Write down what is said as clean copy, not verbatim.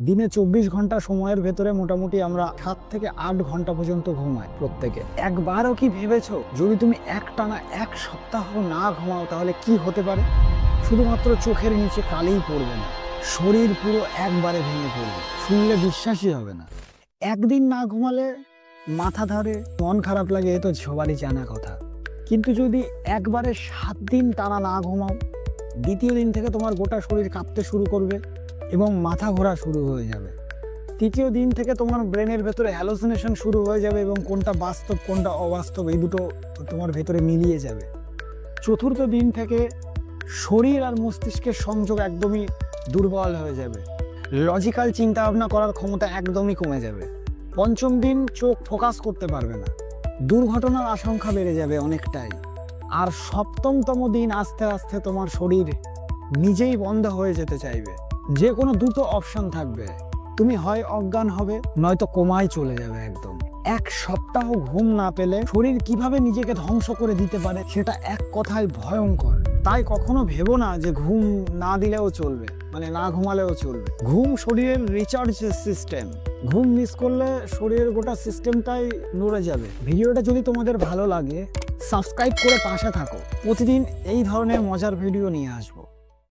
দিনে 24 ঘন্টা সময়ের ভেতরে মোটামুটি আমরা 7 থেকে 8 ঘন্টা পর্যন্ত ঘুমাই প্রত্যেকে। একবারও কি ভেবেছো যদি তুমি একটানা 1 সপ্তাহ না ঘুমাও তাহলে কি হতে পারে? শুধুমাত্র চোখের নিচে কালিই পড়বে না, শরীর পুরো একবারে ভেঙে পড়বে। শুনলে বিশ্বাসই হবে না। একদিন না ঘুমালে মাথা ধরে, মন খারাপ লাগে, এ তো সবারই জানা কথা। কিন্তু যদি একবারে 7 দিন টানা না ঘুমাও, দ্বিতীয় দিন থেকে তোমার গোটা শরীর কাঁপতে শুরু করবে এবং মাথা ঘোরা শুরু হয়ে যাবে। তৃতীয় দিন থেকে তোমার ব্রেনের ভেতরে হ্যালোসিনেশন শুরু হয়ে যাবে এবং কোনটা বাস্তব কোনটা অবাস্তব এই দুটো তোমার ভেতরে মিলিয়ে যাবে। চতুর্থ দিন থেকে শরীর আর মস্তিষ্কের সংযোগ একদমই দুর্বল হয়ে যাবে, লজিক্যাল চিন্তা ভাবনা করার ক্ষমতা একদমই কমে যাবে। পঞ্চম দিন চোখ ফোকাস করতে পারবে না, দুর্ঘটনার আশঙ্কা বেড়ে যাবে অনেকটাই। আর সপ্তমতম দিন আস্তে আস্তে তোমার শরীর নিজেই বন্ধ হয়ে যেতে চাইবে। যে কোনো দুটো অপশন থাকবে, তুমি হয় অজ্ঞান হবে নয়তো কোমায় চলে যাবে একদম। 1 সপ্তাহ ঘুম না পেলে শরীর কিভাবে নিজেকে ধ্বংস করে দিতে পারে সেটা এক কথায় ভয়ঙ্কর। তাই কখনো ভেবো না যে ঘুম না দিলেও চলবে, মানে না ঘুমালেও চলবে। ঘুম শরীরের রিচার্জ সিস্টেম। ঘুম মিস করলে শরীরের গোটা সিস্টেমটাই নড়ে যাবে। ভিডিওটা যদি তোমাদের ভালো লাগে সাবস্ক্রাইব করে পাশে থাকো, প্রতিদিন এই ধরনের মজার ভিডিও নিয়ে আসবো।